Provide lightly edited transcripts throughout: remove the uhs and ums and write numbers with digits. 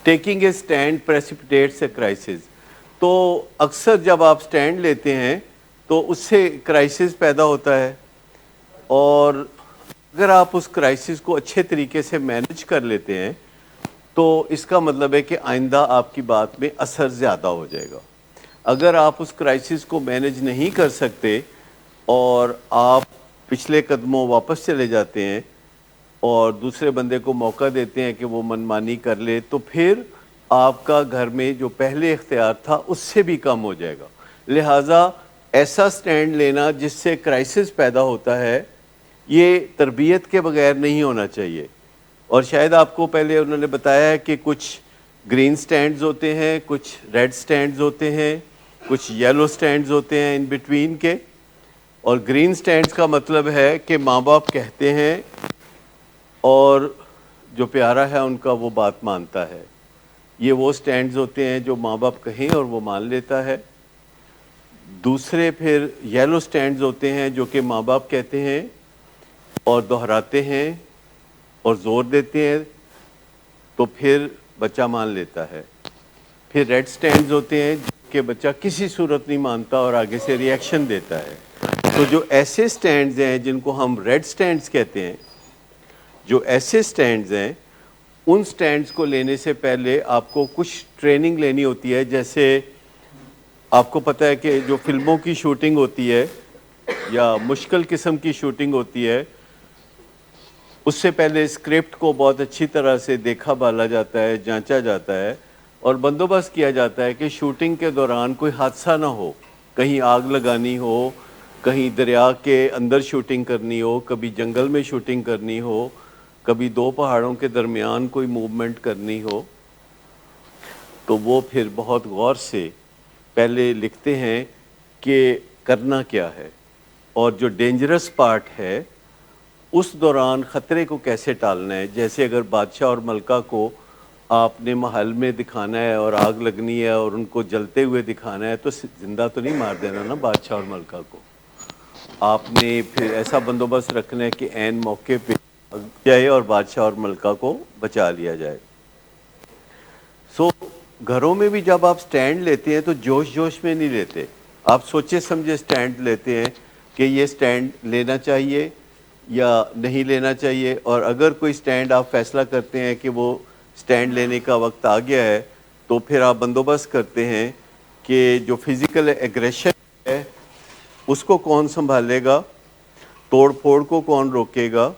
Taking a stand precipitates a crisis. تو اکثر جب آپ اسٹینڈ لیتے ہیں تو اس سے کرائسس پیدا ہوتا ہے, اور اگر آپ اس کرائسس کو اچھے طریقے سے مینج کر لیتے ہیں تو اس کا مطلب ہے کہ آئندہ آپ کی بات میں اثر زیادہ ہو جائے گا. اگر آپ اس کرائسس کو مینج نہیں کر سکتے اور آپ پچھلے قدموں واپس چلے جاتے ہیں اور دوسرے بندے کو موقع دیتے ہیں کہ وہ منمانی کر لے, تو پھر آپ کا گھر میں جو پہلے اختیار تھا اس سے بھی کم ہو جائے گا. لہٰذا ایسا سٹینڈ لینا جس سے کرائسس پیدا ہوتا ہے یہ تربیت کے بغیر نہیں ہونا چاہیے. اور شاید آپ کو پہلے انہوں نے بتایا ہے کہ کچھ گرین سٹینڈز ہوتے ہیں, کچھ ریڈ سٹینڈز ہوتے ہیں, کچھ یلو سٹینڈز ہوتے ہیں ان بٹوین کے. اور گرین سٹینڈز کا مطلب ہے کہ ماں باپ کہتے ہیں اور جو پیارا ہے ان کا وہ بات مانتا ہے. یہ وہ سٹینڈز ہوتے ہیں جو ماں باپ کہیں اور وہ مان لیتا ہے. دوسرے پھر یلو سٹینڈز ہوتے ہیں جو کہ ماں باپ کہتے ہیں اور دہراتے ہیں اور زور دیتے ہیں تو پھر بچہ مان لیتا ہے. پھر ریڈ سٹینڈز ہوتے ہیں کہ بچہ کسی صورت نہیں مانتا اور آگے سے ری ایکشن دیتا ہے. تو جو ایسے سٹینڈز ہیں جن کو ہم ریڈ سٹینڈز کہتے ہیں, جو ایسے سٹینڈز ہیں ان سٹینڈز کو لینے سے پہلے آپ کو کچھ ٹریننگ لینی ہوتی ہے. جیسے آپ کو پتہ ہے کہ جو فلموں کی شوٹنگ ہوتی ہے یا مشکل قسم کی شوٹنگ ہوتی ہے اس سے پہلے اسکرپٹ کو بہت اچھی طرح سے دیکھا بالا جاتا ہے, جانچا جاتا ہے اور بندوبست کیا جاتا ہے کہ شوٹنگ کے دوران کوئی حادثہ نہ ہو. کہیں آگ لگانی ہو, کہیں دریا کے اندر شوٹنگ کرنی ہو, کبھی جنگل میں شوٹنگ کرنی ہو, کبھی دو پہاڑوں کے درمیان کوئی موومنٹ کرنی ہو, تو وہ پھر بہت غور سے پہلے لکھتے ہیں کہ کرنا کیا ہے اور جو ڈینجرس پارٹ ہے اس دوران خطرے کو کیسے ٹالنا ہے. جیسے اگر بادشاہ اور ملکہ کو آپ نے محل میں دکھانا ہے اور آگ لگنی ہے اور ان کو جلتے ہوئے دکھانا ہے تو زندہ تو نہیں مار دینا نا بادشاہ اور ملکہ کو. آپ نے پھر ایسا بندوبست رکھنا ہے کہ عین موقع پہ جائے اور بادشاہ اور ملکہ کو بچا لیا جائے. گھروں میں بھی جب آپ سٹینڈ لیتے ہیں تو جوش جوش میں نہیں لیتے, آپ سوچے سمجھے سٹینڈ لیتے ہیں کہ یہ سٹینڈ لینا چاہیے یا نہیں لینا چاہیے. اور اگر کوئی سٹینڈ آپ فیصلہ کرتے ہیں کہ وہ سٹینڈ لینے کا وقت آ گیا ہے تو پھر آپ بندوبست کرتے ہیں کہ جو فزیکل ایگریشن ہے اس کو کون سنبھالے گا, توڑ پھوڑ کو کون روکے گا,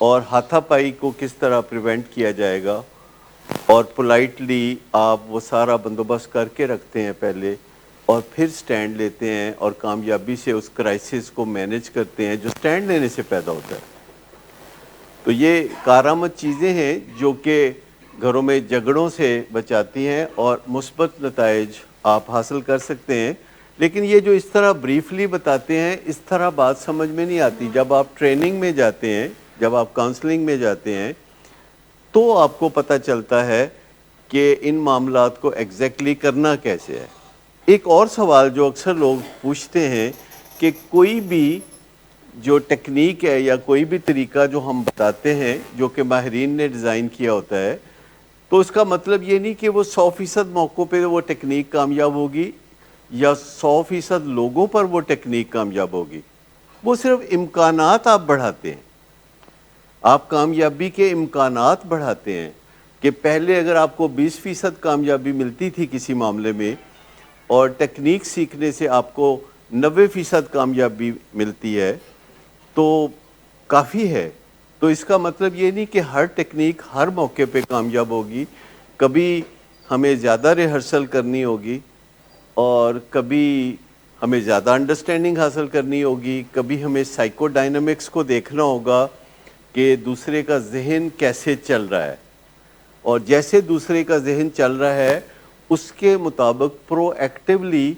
اور ہاتھا پائی کو کس طرح پریونٹ کیا جائے گا. اور پولائٹلی آپ وہ سارا بندوبست کر کے رکھتے ہیں پہلے اور پھر سٹینڈ لیتے ہیں اور کامیابی سے اس کرائسس کو مینج کرتے ہیں جو سٹینڈ لینے سے پیدا ہوتا ہے. تو یہ کارآمد چیزیں ہیں جو کہ گھروں میں جھگڑوں سے بچاتی ہیں اور مثبت نتائج آپ حاصل کر سکتے ہیں. لیکن یہ جو اس طرح بریفلی بتاتے ہیں اس طرح بات سمجھ میں نہیں آتی. جب آپ ٹریننگ میں جاتے ہیں, جب آپ کاؤنسلنگ میں جاتے ہیں تو آپ کو پتہ چلتا ہے کہ ان معاملات کو ایگزیکٹلی کرنا کیسے ہے. ایک اور سوال جو اکثر لوگ پوچھتے ہیں کہ کوئی بھی جو ٹیکنیک ہے یا کوئی بھی طریقہ جو ہم بتاتے ہیں جو کہ ماہرین نے ڈیزائن کیا ہوتا ہے تو اس کا مطلب یہ نہیں کہ وہ 100% موقعوں پہ وہ ٹیکنیک کامیاب ہوگی یا 100% لوگوں پر وہ ٹیکنیک کامیاب ہوگی. وہ صرف امکانات آپ بڑھاتے ہیں, آپ کامیابی کے امکانات بڑھاتے ہیں. کہ پہلے اگر آپ کو 20% کامیابی ملتی تھی کسی معاملے میں اور ٹیکنیک سیکھنے سے آپ کو 90% کامیابی ملتی ہے تو کافی ہے. تو اس کا مطلب یہ نہیں کہ ہر ٹیکنیک ہر موقع پہ کامیاب ہوگی. کبھی ہمیں زیادہ ریہرسل کرنی ہوگی اور کبھی ہمیں زیادہ انڈرسٹینڈنگ حاصل کرنی ہوگی, کبھی ہمیں سائیکو ڈائنامکس کو دیکھنا ہوگا کہ دوسرے کا ذہن کیسے چل رہا ہے, اور جیسے دوسرے کا ذہن چل رہا ہے اس کے مطابق پرو ایکٹیولی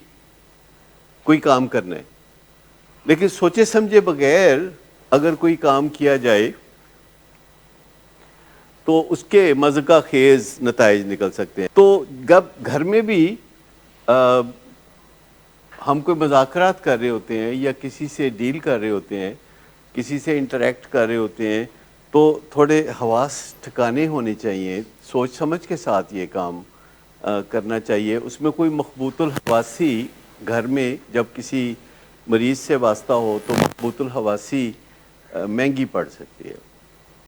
کوئی کام کرنا ہے. لیکن سوچے سمجھے بغیر اگر کوئی کام کیا جائے تو اس کے مضحکہ خیز نتائج نکل سکتے ہیں. تو جب گھر میں بھی ہم کوئی مذاکرات کر رہے ہوتے ہیں یا کسی سے ڈیل کر رہے ہوتے ہیں, کسی سے انٹریکٹ کر رہے ہوتے ہیں, تو تھوڑے حواس ٹھکانے ہونے چاہیے، سوچ سمجھ کے ساتھ یہ کام کرنا چاہیے. اس میں کوئی مخبوط الحواسی گھر میں جب کسی مریض سے واسطہ ہو تو مخبوط الحواسی مہنگی پڑ سکتی ہے.